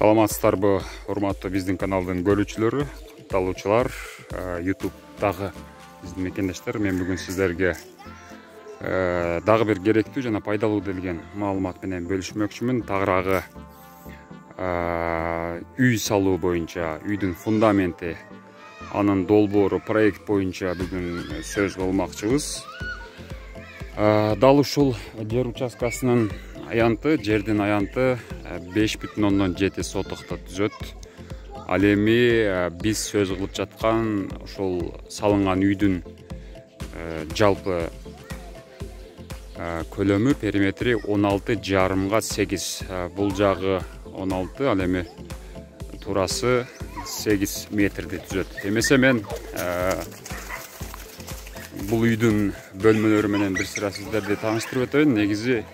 Саламатсыздарбы, урматтуу биздин каналдын көрүүчүлөрү, талуучулар, YouTube'дагы биздин мекендештер. Мен бүгүн сиздерге дагы бир керектүү жана пайдалуу делген маалымат менен бөлүшмөкчүмүн. Тагыраагы үй салуу боюнча, үйдүн фундаменти, анын долбоору, проект боюнча бүгүн сөз кылмакчыбыз. Дал ушул жер участкасынын аянты, жердин аянты 5,7 сотукта түзөт. Ал эми биз сөз кылып жаткан ушул салынган үйдүн жалпы көлөмү, периметри 16,5 8. Бул жагы 16, ал эми туурасы 8 метрди түзөт. Демесе мен бул үйдүн бөлмөлөрү менен бир сыра сиздерди тааныштырып өтөйүн. Негизи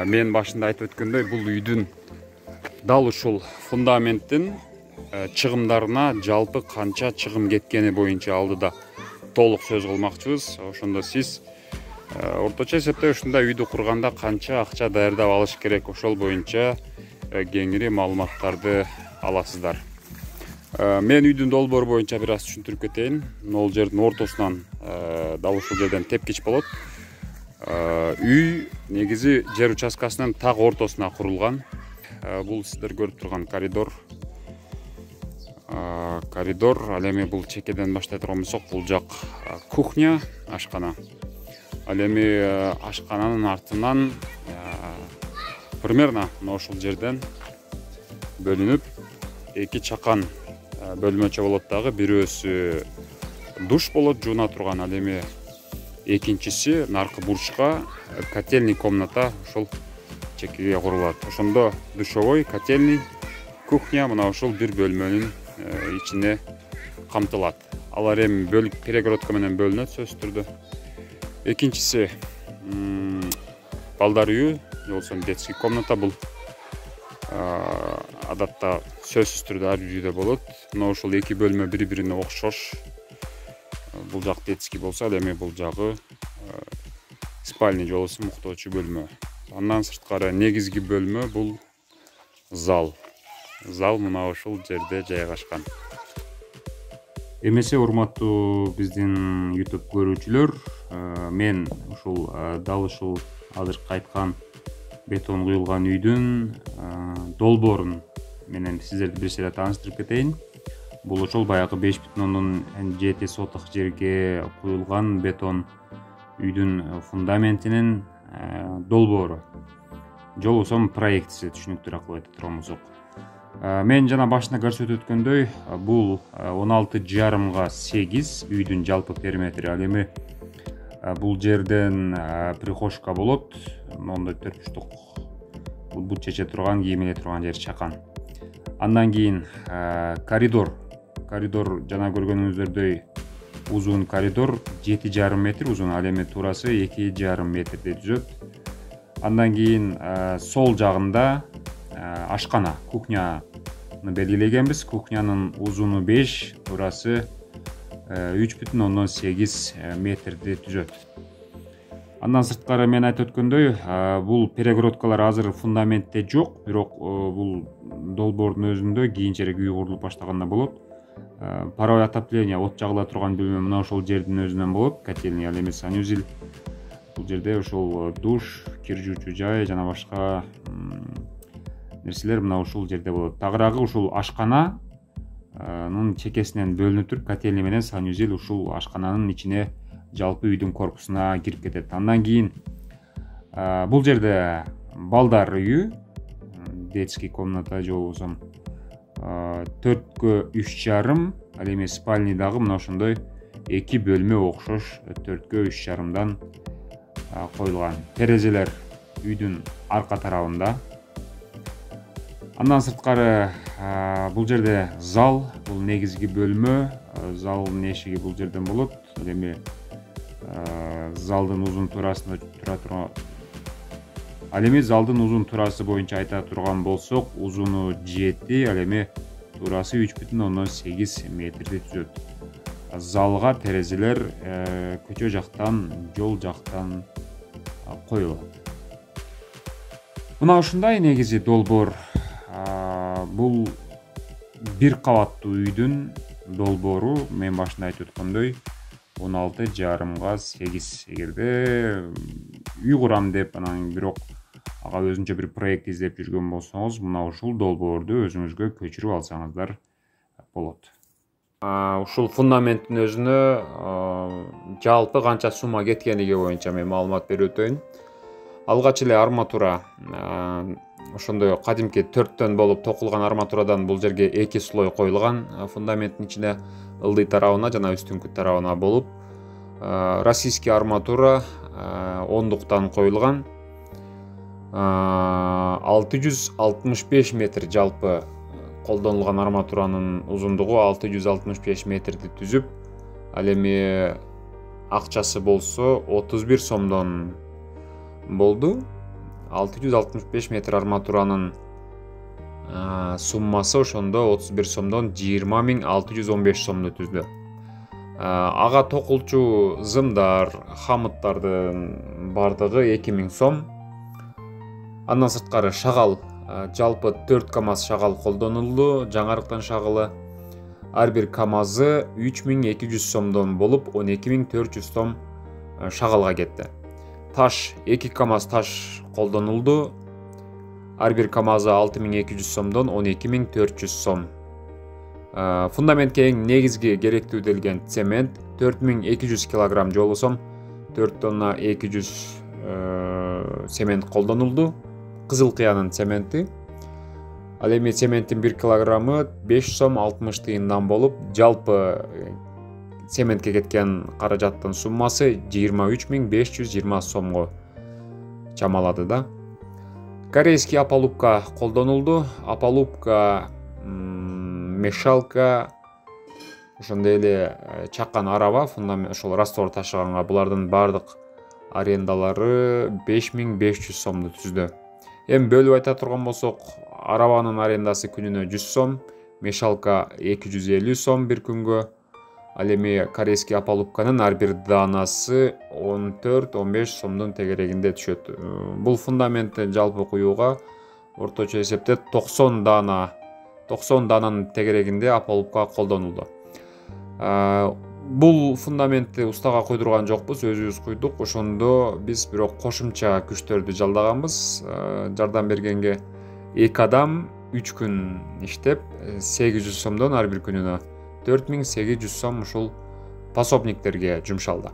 мен башында айтып өткөндөй, бул үйдүн дал ушул фундаменттин чыгымдарына жалпы канча чыгым кеткени боюнча алдыда толук сөз кылмакчыбыз. Ошондо сиз орточо эсепте ушундай үйдү курганда канча акча даярдап алыш керек, ошол боюнча кеңири маалыматтарды аласыздар. Мен үйдүн долбоору боюнча бир аз түшүндүрүп кетейин. Могул жердин ортосунан дал ушул жерден тепкич болот. Үй негизи жер участкасынын так ортосуна курулган. Бул сиздер көрүп турган коридор. Ал эми бул чекеден баштай турган болсок, бул жак кухня, ашкана. Ал эми ашкананын артынан примерно ушул жерден бөлүнүп эки чакан бөлмөчө болот дагы. Бирөөсү душ болот, жууна турган. Ал эми экинчиси наркы бурчка котельный комната ушул чекеге курулат. Ошондо душевой, котельный, кухня мына ушул бир бөлмөнүн ичине камтылат. Алар эми перегородка менен бөлүнөт сөзсүз түрдө. Экинчиси балдар үйү, же болбосо детский комната. Бул адатта сөзсүз түрдө ар бир үйдө болот. Мына ушул эки бөлмө бири-бирине окшош. Бул жак детский болсо, ал эми бул жагы спальный, же болбосо муктоочу бөлмө. Андан сырткары негизги бөлмө бул зал. Зал мына ушул жерде жайгашкан. Эмесе урматтуу биздин YouTube көрүүчүлөр, мен ушул дал ушул азыркы айткан бетон куюлган үйдүн долбоорун менен сиздерди бир сыйра тааныштырып кетейин. Бул ошол баягы 5,7 соток жерге куюлган бетон үйдүн фундаментинин долбоору. Же болбосо проектиси, түшүнүктүүрөөк кылып айта турган болсок. Мен жана башында көрсөтүп өткөндөй, бул 16,5 8 үйдүн жалпы периметри. Ал эми бул жерден прихожка болот. Мондой 4 буштук бут чече турган, кийим иле турган жер чакан. Андан кийин коридор жана көргөнүңүздөрдөй узун коридор 7,5 метр узун. Ал эми туурасы 2,5 метрди түзөт. Андан кийин сол жагында ашкана, кухняны белгилегенбиз. Кухнянын узуну 5, туурасы 3,8 метрди түзөт. Андан сырткары мен айтып өткөндөй, бул перегородкалар азыр фундаментте жок, бирок бул долбоордун өзүндө кийинчерээк үй курулуп баштаганда болот. Паровой отопление, от жагыла турган бөлмө мына ошол жердин өзүнөн болот. Котельный, ал эми санузел. Бул жерде ошол душ, кир жуучу жай жана башка нерселер мына ушул жерде болот. Тагыраагы ушул ашкананын чекесинен бөлүнүп туруп, котельный менен санузел ушул ашкананын ичине жалпы үйдүн корпусуна кирип кетет. Андан кийин бул жерде балдар үйү, детский комната, же болбосо 4кө 3,5. Ал эми спальный дагы мына ошондой 2 бөлмө окшош 4кө 3,5дан коюлган. Терезелер үйдүн арка тарабында. Андан сырткары бул жерде зал, бул негизги бөлмө. Залдын эшиги бул жерден болот. Ал эми залдын узун туурасында тура турган. Ал эми залдын узун туурасы боюнча айта турган болсок, узуну 7, ал эми туурасы 3,8 метрди түзөт. Залга терезелер көчө жактан, жол жактан коюлат. Мына ушундай негизи долбоор Бул бир кабаттуу үйдүн долбоору мен башында айтып өткөндөй 16,5 8. Эгерде үй курам деп анан бирок ага өзүнчө бир проект издеп жүргөн болсоңуз, мына ушул долбоорду өзүңүзгө көчүрүп алсаңыздар болот. Ушул фундаменттин өзүнө жалпы канча сумма кеткениги боюнча мен маалымат берип өтөйүн. Алгач эле арматура ошондой кадимки 4төн болуп токулган арматурадан бул жерге 2 слой коюлган, фундаменттин ичине ылдый тарабына жана үстүңкү тарабына болуп. Российский арматура 10дуктан коюлган. 665 метр жалпы колдонулган арматуранын узундугу 665 метрди түзүп, ал эми акчасы болсо 31 сомдон болду. 665 метр арматуранын суммасы ошондо 31 сомдон 20.615 сомду түздү. Ага токулчу зымдар, хамыттардын бардыгы 2000 сом. Андан сырткары шагал, жалпы 4 КАМАЗ шагал колдонулду, жаңарыктан шагылы. Ар бир КАМАЗы 3200 сомдон болуп, 12400 сом шагалга кетти. Таш, 2 КАМАЗ таш колдонулду. Ар бир КАМАЗы 6200 сомдон 12400 сом. Фундаментке эң негизги керектүү делген цемент 4200 кг жолу сом, 4 тонна 200 цемент колдонулду. Кызыл кыянын цементи. Ал эми цементтин 1 килограммы 5 сом 60 тыйындан болуп, жалпы цементке кеткен каражаттын суммасы 23520 сомго чамалады да. Корейский опалубка колдонулду. Опалубка, мешалка, ошондой эле чакан араба, фундамент ошол раствор ташыганга булардын бардык арендалары 5500 сомду түздү. Эми бөлүп айта турган болсок, арабанын арендасы күнүнө 100 сом, мешалка 250 сом бир күнгө. Ал эми корейский опалубканын ар бир даанасы 14-15 сомдун тегерегинде түшөт. Бул фундаментти жалпы куюуга орточо эсепте 90 даананын тегерегинде опалубка колдонулду. Бул фундаментти устага койдурган жокпуз, өзүбүз куйдук. Ошондо биз бирок кошумча күчтөрдү жалдаганбыз. Жардам бергенге 2 адам 3 күн иштеп, 800 сомдон ар бир күнүнө 4800 сом ушул пособниктерге жумшалды.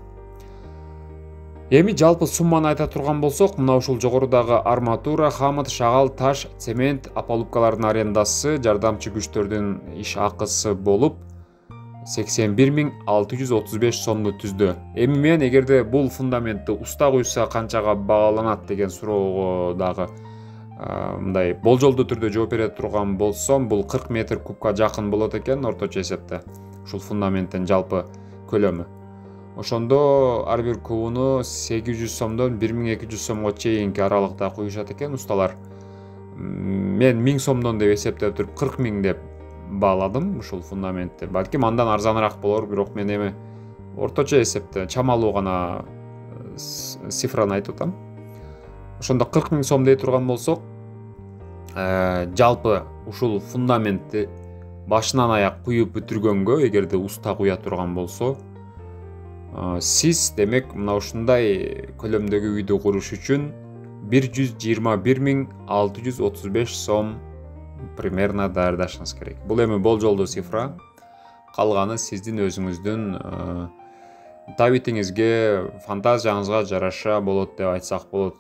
Эми жалпы сумманы айта турган болсок, мына ушул жогорудагы арматура, хамыт, шагал, таш, цемент, опалубкалардын арендасы, жардамчы күчтөрдүн иш акысы болуп 81635 сомду түздү. Эми мен эгерде бул фундаментти уста куйса канчага бааланат деген суроого дагы мындай болжолдуу түрдө жооп бере турган болсом, бул 40 метр кубка жакын болот экен орточо эсепте. Ушул фундаменттин жалпы көлөмү. Ошондо ар бир кубуну 800 сомдон 1200 сомго чейинки аралыкта куюшат экен усталар. Мен 1000 сомдон деп эсептеп туруп 40 000 деп бааладым ушул фундаментти. Балким андан арзаныраак болор, бирок мен эми орточо эсепте чамалуу гана цифраны айтып атам. Ошондо 40 000 сом дей турган болсок, жалпы ушул фундаментти башынан аяк куюп бүтүргөнгө, эгерде уста куя турган болсо, сиз демек мына ушундай көлөмдөгү үйдү куруш үчүн 121.635 сом примерно даярдашыңыз керек. Бул эми болжолдуу цифра. Калганы сиздин өзүңүздүн табитиңизге, фантазияңызга жараша болот деп айтсак болот.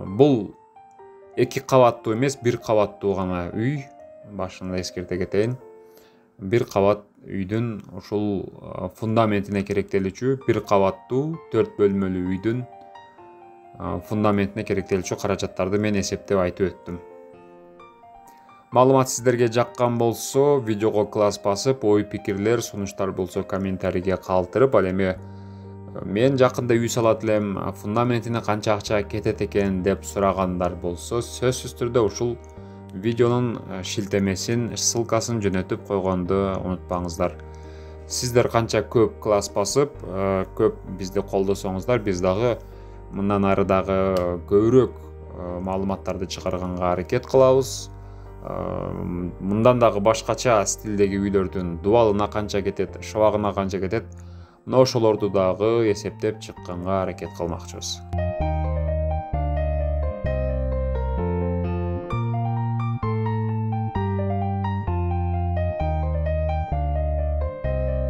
Бул 2 кабаттуу эмес, 1 кабаттуу гана үй. Башында эскерте кетейин. 1 кабат үйдүн ушул фундаментине керектелүүчү 1 кабаттуу 4 бөлмөлүү үйдүн фундаментине керектелүүчү каражаттарды мен эсептеп айтып өттүм. Маалымат сиздерге жаккан болсо, видеого класс басып, ой пикирлер, сунуштар болсо комментарийге калтырып, ал эми мен жакында үй салат элем, фундаментине канча акча кетет экен деп сурагандар болсо, сөзсүз түрдө ушул видеонун шилтемесин, ссылкасын жөнөтүп койгонду унутпаңыздар. Сиздер канча көп класс басып, көп бизди колдосоңуздар, биз дагы мындан ары дагы көбүрөөк маалыматтарды чыгарганга аракет кылабыз. мындан дагы башкача стилдеги үйлөрдүн дубалына канча кетет, шабагына канча кетет, мына ошолорду дагы эсептеп чыкканга аракет кылмакчыбыз.